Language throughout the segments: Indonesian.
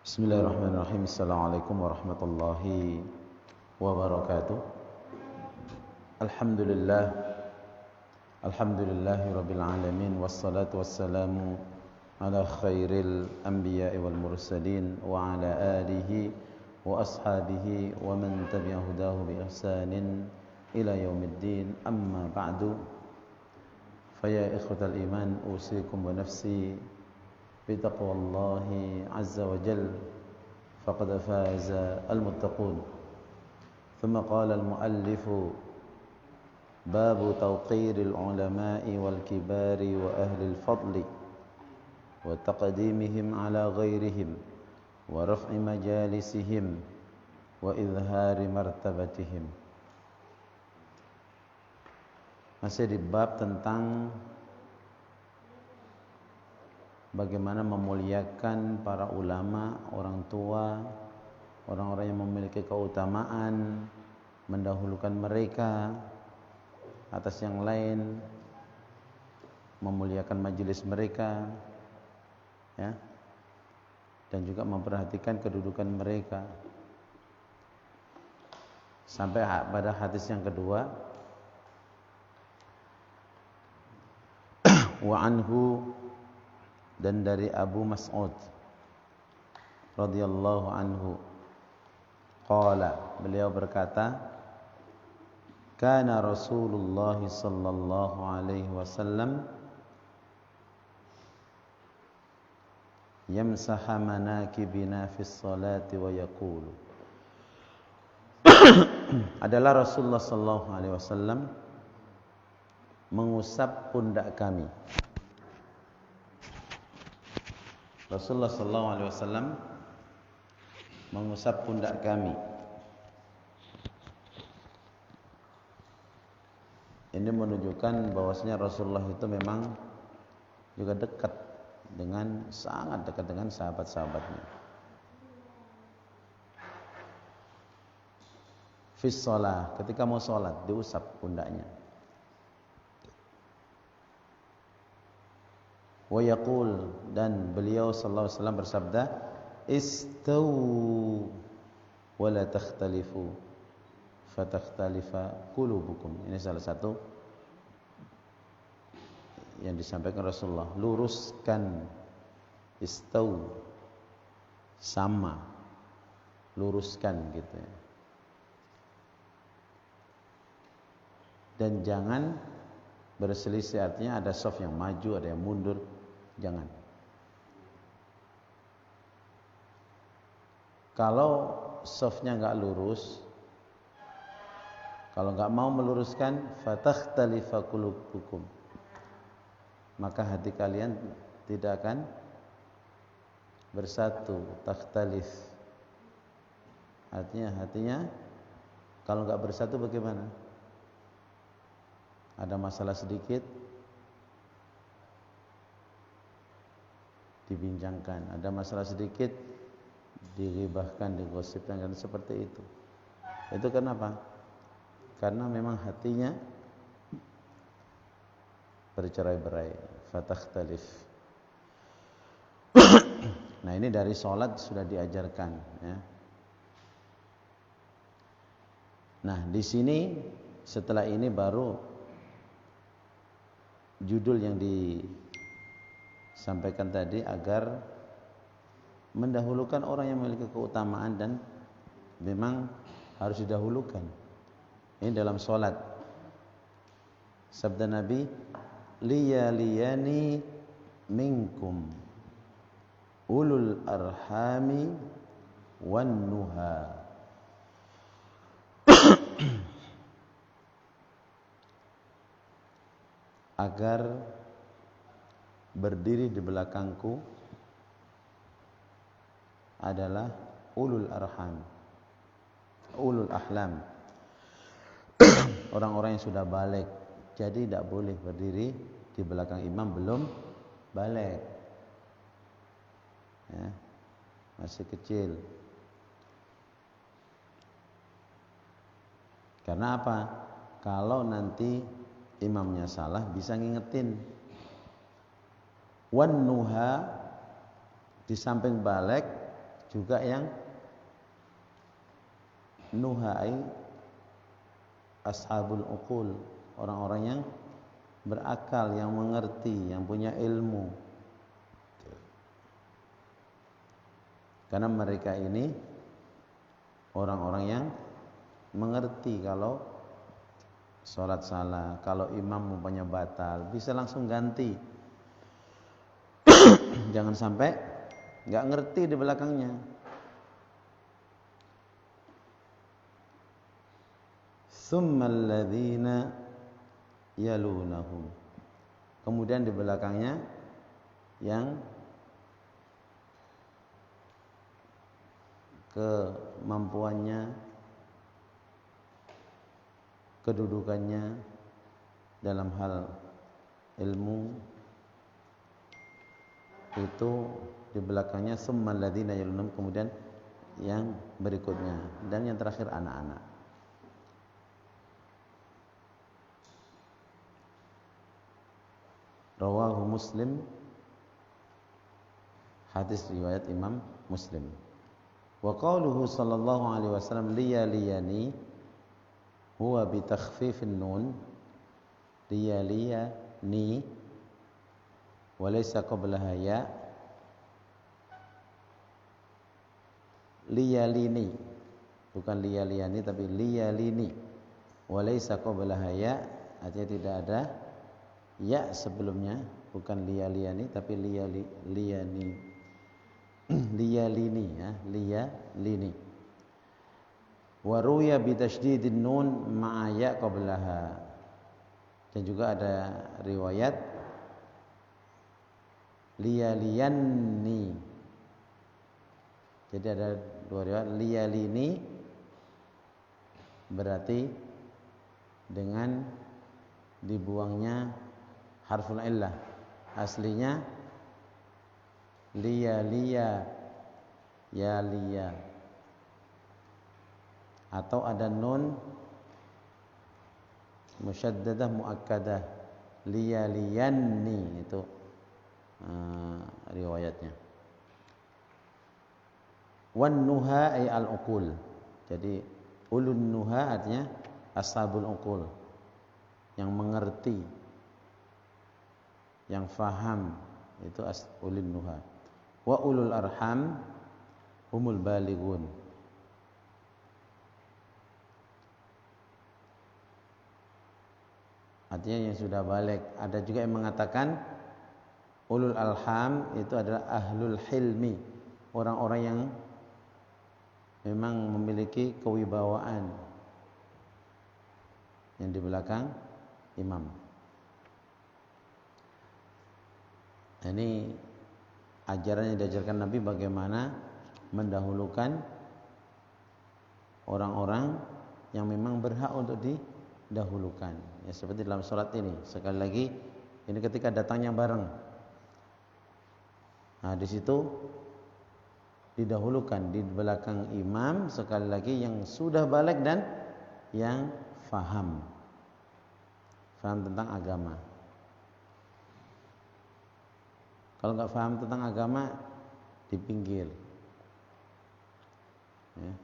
Bismillahirrahmanirrahim. Assalamualaikum warahmatullahi wabarakatuh. Alhamdulillah. Alhamdulillahi rabbil alamin. Wassalatu wassalamu ala khairil anbiya'i wal mursalin wa ala alihi wa ashabihi wa man tabi'a hudahu bi ihsanin ila yaumiddin. Amma ba'du. Faya ikhwatal iman, usikum wa nafsi بتقوى الله عز وجل فقد فاز المتقون. ثم قال المؤلف باب توقير العلماء والكبار وأهل الفضل وتقديمهم على غيرهم ورفع مجالسهم وإظهار مرتبتهم. Masih di bab tentang bagaimana memuliakan para ulama, orang tua, orang-orang yang memiliki keutamaan, mendahulukan mereka atas yang lain, memuliakan majelis mereka, ya, dan juga memperhatikan kedudukan mereka. Sampai pada hadis yang kedua, wa anhu, dan dari Abu Mas'ud radhiyallahu anhu qala, beliau berkata, kana Rasulullah sallallahu alaihi wasallam yamsaha manakibina fis salati wa yaqulu. Adalah Rasulullah sallallahu alaihi wasallam mengusap pundak kami. Rasulullah sallallahu alaihi wasallam mengusap pundak kami. Ini menunjukkan bahwasanya Rasulullah itu memang juga sangat dekat dengan sahabat-sahabatnya. Fis shalah, ketika mau sholat diusap pundaknya. Wa yaqul, dan beliau sallallahu alaihi wasallam bersabda, istawu wa la takhtalifu fatakhtalifa qulubukum. Ini salah satu yang disampaikan Rasulullah. Luruskan, istawu, sama, luruskan gitu ya. Dan jangan berselisih, artinya ada shaf yang maju, ada yang mundur. Jangan. Kalau shafnya enggak lurus, kalau enggak mau meluruskan, fatakhtalifa qulubukum, maka hati kalian tidak akan bersatu. Takhtalif, artinya hatinya kalau enggak bersatu bagaimana? Ada masalah sedikit dibincangkan, ada masalah sedikit dighibahkan, digosipkan, kan seperti itu. Itu kenapa? Karena memang hatinya bercerai-berai, fatakhtalif. Nah, ini dari sholat sudah diajarkan, ya. Nah, di sini setelah ini baru judul yang disampaikan tadi, agar mendahulukan orang yang memiliki keutamaan dan memang harus didahulukan. Ini dalam sholat. Sabda Nabi, liyaliyani minkum ulul arhami wan nuha. Agar berdiri di belakangku adalah ulul arham, ulul ahlam, orang-orang yang sudah baligh. Jadi tidak boleh berdiri di belakang imam belum baligh, ya, masih kecil. Karena apa? Kalau nanti imamnya salah, bisa ngingetin. Wan nuha, di samping baligh juga yang nuhai ashabul uqul, orang-orang yang berakal, yang mengerti, yang punya ilmu. Karena mereka ini orang-orang yang mengerti kalau sholat salah, kalau imam umpamanya batal, bisa langsung ganti. Jangan sampai nggak ngerti di belakangnya. Tsummal ladzina yalunahum. Kemudian di belakangnya yang kemampuannya, kedudukannya dalam hal ilmu itu di belakangnya tsummal ladzina yalunahum, kemudian yang berikutnya, dan yang terakhir anak-anak. Rawahu Muslim, hadis riwayat Imam Muslim. Wa qauluhu sallallahu alaihi wasallam liyaliyani huwa bi takhfifin nun, liyaliyani wa laysa qablaha ya, liyalini, bukan liyaliyani tapi liyalini, wa laysa qablaha ya, artinya tidak ada ya sebelumnya, bukan liyaliyani tapi liyani, liyalini ya, liyalini. Wa ruya bi tasydidin nun ma'a ya qablaha. Dan juga ada riwayat liyaliyanni. Jadi ada dua riwayat, liyalini berarti dengan dibuangnya harful illah. Aslinya liya ya liya, atau ada nun musyaddadah muakkadah, liyaliyanni, itu riwayatnya. Wan nuha ay al uqul. Jadi ulun nuha artinya ashabul uqul, yang mengerti, yang faham, itu ulun nuha. Wa ulul arham humul balighun. Artinya yang sudah balik. Ada juga yang mengatakan ulul arham itu adalah ahlul hilmi, orang-orang yang memang memiliki kewibawaan, yang di belakang imam. Ini ajaran yang diajarkan Nabi bagaimana mendahulukan orang-orang yang memang berhak untuk didahulukan. Ya, seperti dalam sholat ini. Sekali lagi, ini ketika datangnya bareng. Nah, di situ didahulukan di belakang imam, sekali lagi yang sudah balik dan yang faham tentang agama. Kalau nggak paham tentang agama, di pinggir. Ya.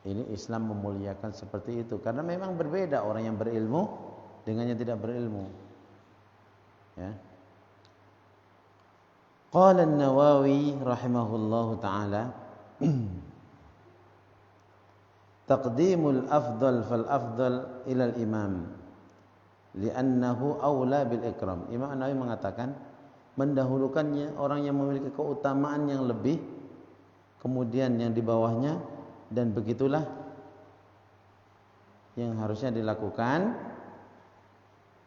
Ini Islam memuliakan seperti itu, karena memang berbeda orang yang berilmu dengan yang tidak berilmu. Ya. Qala an-Nawawi rahimahullahu taala taqdimul afdal fal afdal ila al-imam li'annahu aula bil ikram. Imam Nawawi mengatakan mendahulukannya orang yang memiliki keutamaan yang lebih, kemudian yang di bawahnya, dan begitulah yang harusnya dilakukan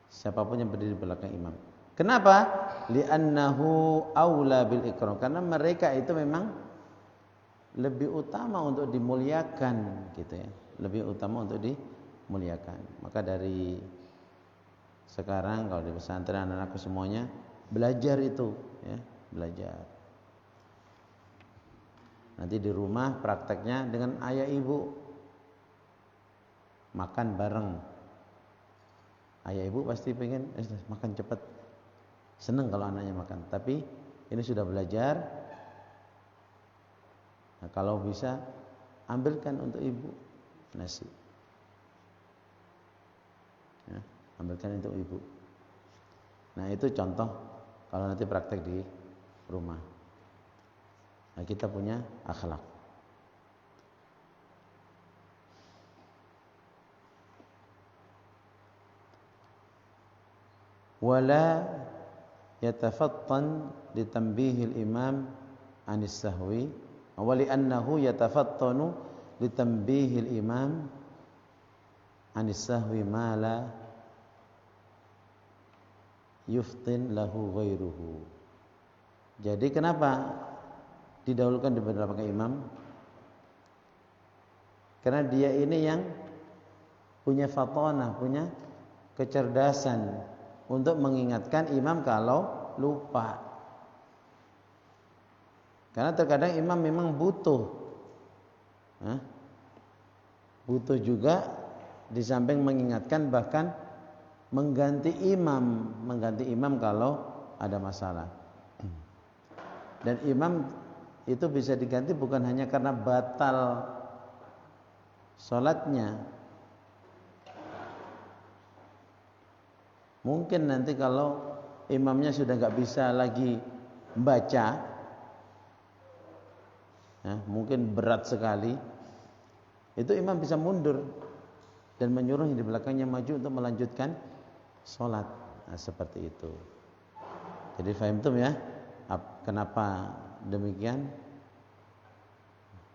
siapapun yang berdiri di belakang imam. Kenapa? Li'annahu aula bil ikram, karena mereka itu memang lebih utama untuk dimuliakan, gitu ya. Lebih utama untuk dimuliakan. Maka dari sekarang kalau di pesantren anak-anakku semuanya belajar itu, ya, belajar. Nanti di rumah prakteknya dengan ayah ibu, makan bareng. Ayah ibu pasti pengen makan cepat, seneng kalau anaknya makan. Tapi ini sudah belajar. Nah, kalau bisa ambilkan untuk ibu nasi. Ya, ambilkan untuk ibu. Nah, itu contoh kalau nanti praktek di rumah. Nah, kita punya akhlak. Wala yatafattan litanbihil imam anis sahwi wa li'annahu yatafattanu litanbihil imam anis sahwi ma la yuftin lahu ghairuhu. Jadi kenapa didahulukan di belakang imam? Karena dia ini yang punya fatonah, punya kecerdasan untuk mengingatkan imam kalau lupa. Karena terkadang imam memang butuh butuh juga di samping mengingatkan, bahkan mengganti imam kalau ada masalah. Dan imam itu bisa diganti bukan hanya karena batal sholatnya. Mungkin nanti kalau imamnya sudah nggak bisa lagi baca, mungkin berat sekali, itu imam bisa mundur dan menyuruh yang di belakangnya maju untuk melanjutkan sholat. Nah, seperti itu. Jadi faham tuh ya, kenapa demikian?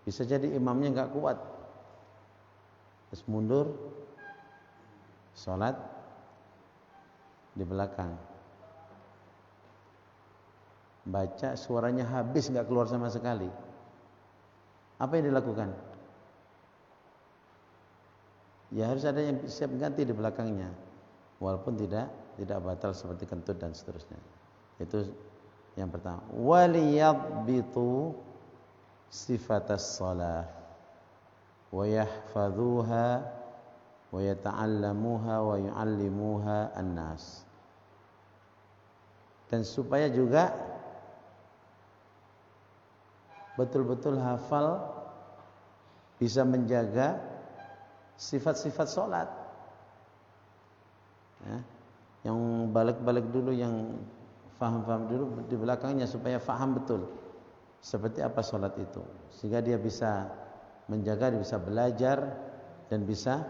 Bisa jadi imamnya nggak kuat, terus mundur sholat di belakang, baca suaranya habis nggak keluar sama sekali. Apa yang dilakukan? Ya harus ada yang siap ganti di belakangnya, walaupun tidak batal seperti kentut dan seterusnya. Itu yang pertama. Waliyadbitu sifatas shalah wa yahfadhuha wa yata'allamuha wa yu'allimuha an-nas. Dan supaya juga betul-betul hafal, bisa menjaga sifat-sifat sholat. Yang balik-balik dulu, yang faham-faham dulu di belakangnya, supaya faham betul seperti apa sholat itu, sehingga dia bisa menjaga, dia bisa belajar dan bisa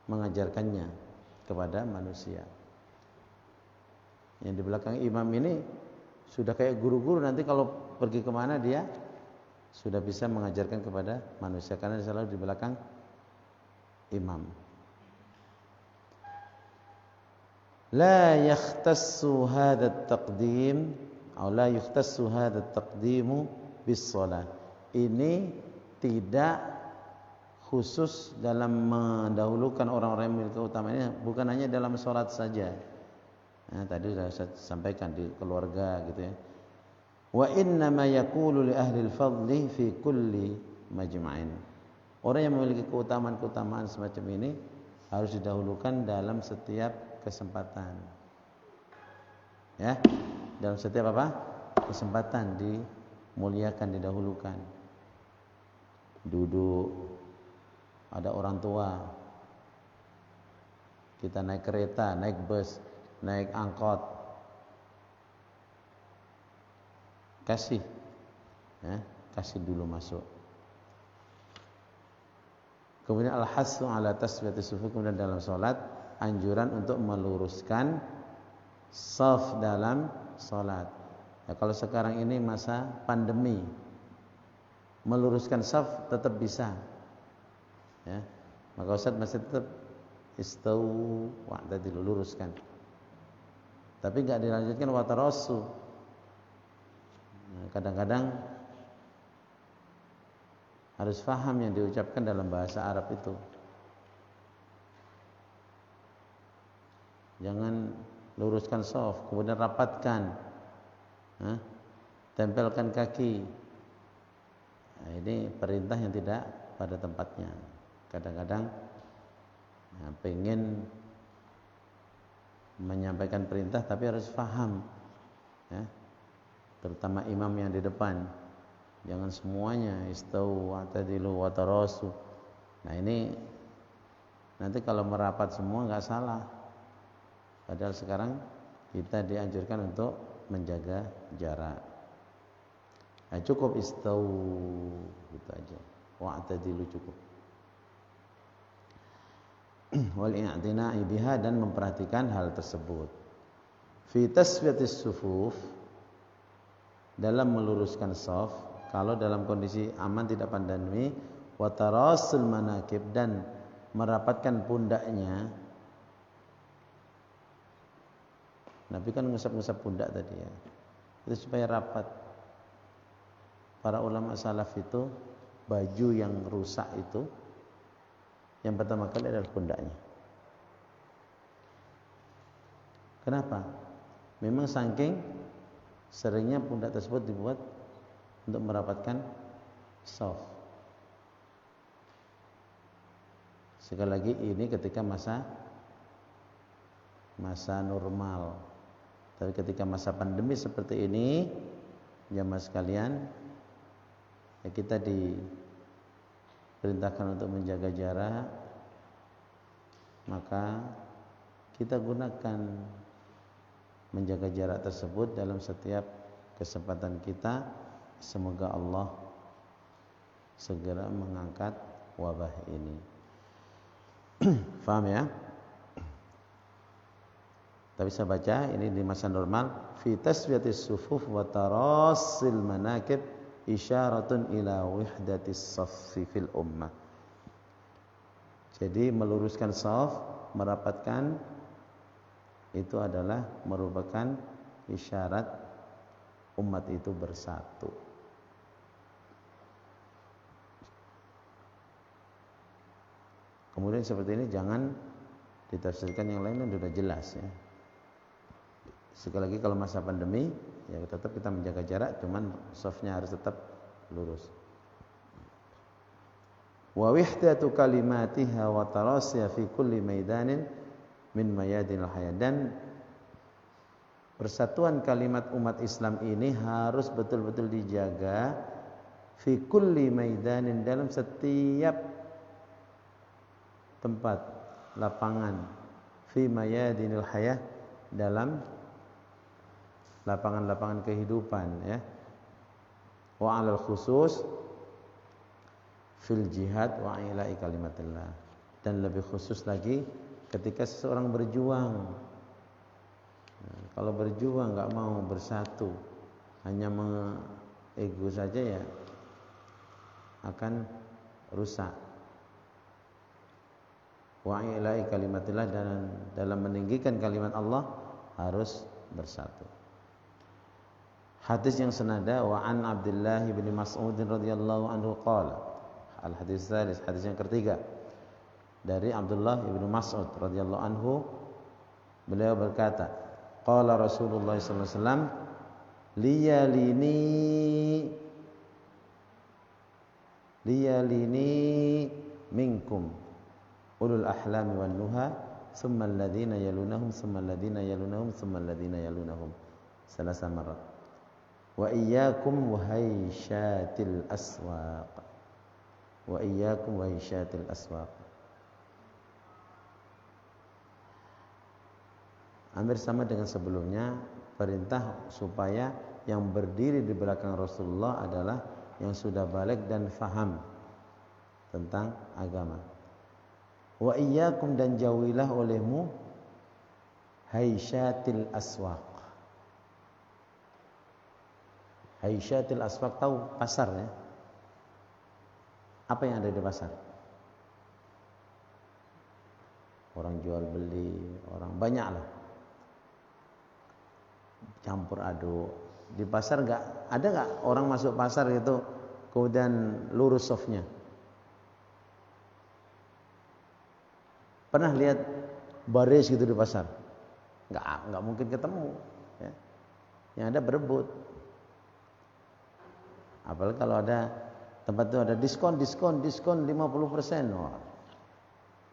mengajarkannya kepada manusia. Yang di belakang imam ini sudah kayak guru-guru, nanti kalau pergi kemana dia sudah bisa mengajarkan kepada manusia, karena selalu di belakang imam. La yakhtassu hadha at-taqdim atau la yukhtassu hadha at-taqdimu bis-shalah. Ini tidak khusus dalam mendahulukan orang-orang yang memiliki keutamaan ini, bukan hanya dalam sholat saja. Nah, tadi sudah saya sampaikan di keluarga gitu ya. Wa inna ma yaqulu li ahli al-fadli fi kulli majma'in. Orang yang memiliki keutamaan-keutamaan semacam ini harus didahulukan dalam setiap kesempatan. Ya, dalam setiap apa? Kesempatan dimuliakan, didahulukan. Duduk, ada orang tua, kita naik kereta, naik bus, naik angkot, kasih dulu masuk. Kemudian al-hasu ala tasbiyati sufuf, kemudian dalam sholat anjuran untuk meluruskan shaf dalam sholat. Ya, kalau sekarang ini masa pandemi, meluruskan shaf tetap bisa. Ya, maka Ustaz masih tetap istau tadi luruskan, tapi nggak dilanjutkan watarasu. Nah, kadang-kadang harus faham yang diucapkan dalam bahasa Arab itu. Jangan luruskan shaf kemudian rapatkan, tempelkan kaki. Nah, ini perintah yang tidak pada tempatnya. Kadang-kadang pengen menyampaikan perintah tapi harus faham, terutama imam yang di depan. Jangan semuanya istau wa'tadilu wa tarasu. Nah ini nanti kalau merapat semua nggak salah. Padahal sekarang kita dianjurkan untuk menjaga jarak. Nah, cukup istau gitu aja. Wa'tadilu cukup. Wal i'tina'i biha, dan memperhatikan hal tersebut. Fi taswiyatis sufuf, dalam meluruskan shaf, kalau dalam kondisi aman tidak pandemi, wa tarasul manakib, dan merapatkan pundaknya. Nabi kan ngusap-ngusap pundak tadi ya. Itu supaya rapat. Para ulama salaf itu baju yang rusak itu yang pertama kali adalah pundaknya. Kenapa? Memang saking seringnya pundak tersebut dibuat untuk merapatkan shaf. Sekali lagi ini ketika masa normal. Tapi ketika masa pandemi seperti ini, jamaah sekalian, ya kita diperintahkan untuk menjaga jarak, maka kita gunakan menjaga jarak tersebut dalam setiap kesempatan kita. Semoga Allah segera mengangkat wabah ini. Faham ya? Tapi saya baca ini di masa normal, fi taswiyatis sufuf wa tarasil manakib isyaratun ila wahdatis saffi fil ummah. Jadi meluruskan shaf, merapatkan, itu adalah merupakan isyarat umat itu bersatu. Kemudian seperti ini jangan ditafsirkan yang lain, dan sudah jelas ya. Sekali lagi kalau masa pandemi ya tetap kita menjaga jarak, cuman shafnya harus tetap lurus. Wa wihdatu kalimatiha wa tarasiha fi kulli maidanin min mayadinil hayat, dan persatuan kalimat umat Islam ini harus betul-betul dijaga fi kulli maidanin, dalam setiap tempat, lapangan, fi mayadinil hayah, dalam lapangan-lapangan kehidupan ya. Wa 'alal khusus fil jihad wa ila'i kalimatillah, dan lebih khusus lagi ketika seseorang berjuang. Nah, kalau berjuang nggak mau bersatu, hanya ego saja ya akan rusak. Wa ila'i kalimatillah, dan dalam meninggikan kalimat Allah harus bersatu. Hadis yang senada, wa an Abdullah bin Mas'ud radhiyallahu anhu qala, al hadis tsalis, hadis yang ketiga dari Abdullah bin Mas'ud radhiyallahu anhu, beliau berkata, qala Rasulullah sallallahu alaihi wasallam, liyalini minkum ulul ahlami wan nuha, thumma alladhina yalunahum, thumma alladhina yalunahum, thumma alladhina yalunahum, salasa marrat. Wa iyyakum wa haysyatil aswaq. Wa iyyakum wa haysyatil aswaq. Hampir sama dengan sebelumnya, perintah supaya yang berdiri di belakang Rasulullah adalah yang sudah balik dan faham tentang agama. Wa iyyakum, dan jauhilah olehmu haysyatil aswaq. Haysyatil aswaq, tahu pasar ya? Apa yang ada di pasar? Orang jual beli, orang banyak lah, campur aduk. Di pasar ada nggak orang masuk pasar itu kemudian lurus softnya? Pernah lihat baris gitu di pasar? Nggak mungkin ketemu. Ya. Yang ada berebut. Apalagi kalau ada tempat itu ada diskon 50%. Wah,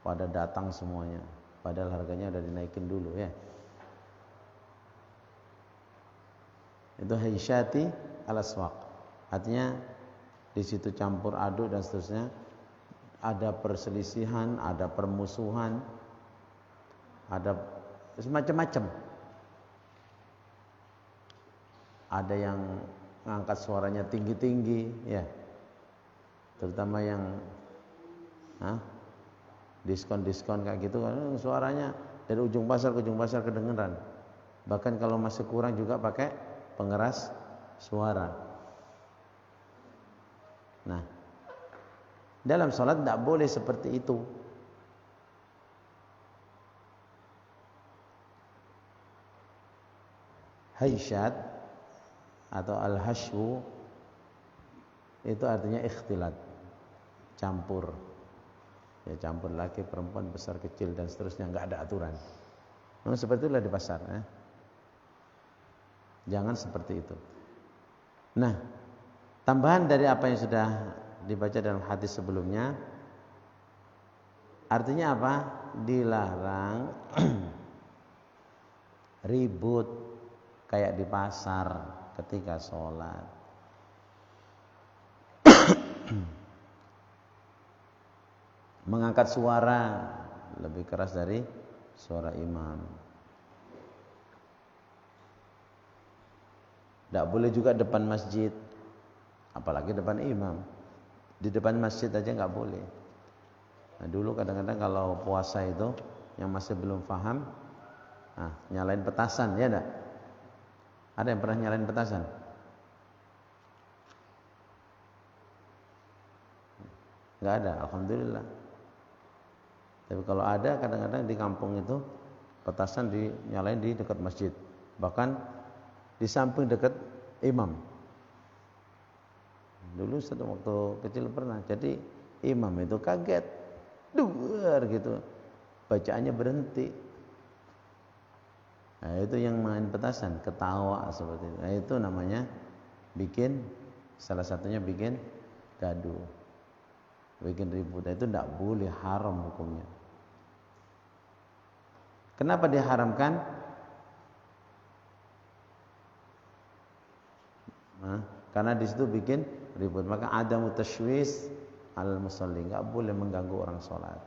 pada datang semuanya. Padahal harganya udah dinaikin dulu ya. Itu haisyati al-aswaq. Artinya di situ campur aduk dan seterusnya. Ada perselisihan, ada permusuhan, ada semacam-macam. Ada yang ngangkat suaranya tinggi-tinggi, ya. Terutama yang diskon-diskon kayak gitu, suaranya dari ujung pasar ke ujung pasar kedengeran. Bahkan kalau masih kurang juga pakai pengeras suara. Nah, dalam sholat tidak boleh seperti itu. Haisyat atau al-hashwu itu artinya ikhtilat, campur. Ya, campur laki, perempuan, besar, kecil dan seterusnya, enggak ada aturan. Memang seperti itulah di pasar, Jangan seperti itu. Nah, tambahan dari apa yang sudah dibaca dalam hadis sebelumnya, artinya apa? Dilarang ribut kayak di pasar ketika sholat. Mengangkat suara lebih keras dari suara imam. Tidak boleh juga depan masjid, apalagi depan imam. Di depan masjid aja nggak boleh. Nah, dulu kadang-kadang kalau puasa itu yang masih belum paham, nyalain petasan, ya enggak? Ada yang pernah nyalain petasan? Nggak ada, alhamdulillah. Tapi kalau ada, kadang-kadang di kampung itu petasan dinyalain di dekat masjid, bahkan di samping dekat imam. Dulu satu waktu kecil pernah, jadi imam itu kaget, duar gitu, bacaannya berhenti. Nah, itu yang main petasan, ketawa seperti itu. Nah, itu namanya salah satunya bikin gaduh, bikin ribut. Nah, itu tidak boleh, haram hukumnya. Kenapa diharamkan? Karena di situ bikin ribut. Maka adamu tashwis al musalli, enggak boleh mengganggu orang sholat.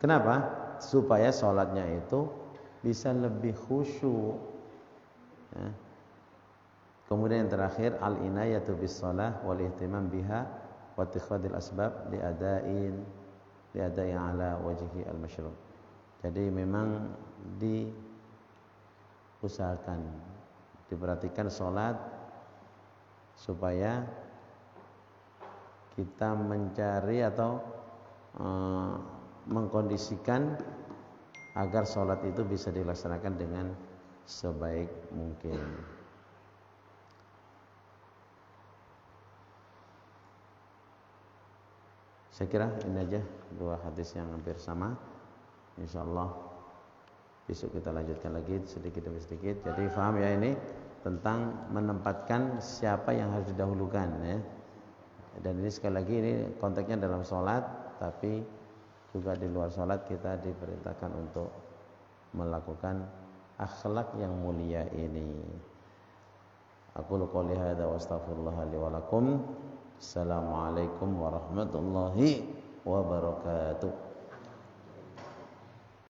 Kenapa? Supaya sholatnya itu bisa lebih khusyuk. Kemudian yang terakhir, al inayatu bis shalah wal ihtimam biha wa ittikhadil asbab li adai ala wajhi al masyru'. Jadi memang diusahakan, diperhatikan sholat supaya kita mencari atau mengkondisikan agar sholat itu bisa dilaksanakan dengan sebaik mungkin. Saya kira ini aja dua hadis yang hampir sama. InsyaAllah besok kita lanjutkan lagi sedikit demi sedikit. Jadi faham ya ini tentang menempatkan siapa yang harus didahulukan, ya. Dan ini sekali lagi ini konteksnya dalam sholat, tapi juga di luar sholat kita diperintahkan untuk melakukan akhlak yang mulia ini. Aqulu qouli hadza wa astaghfirullah li wa lakum. Assalamualaikum warahmatullahi wabarakatuh.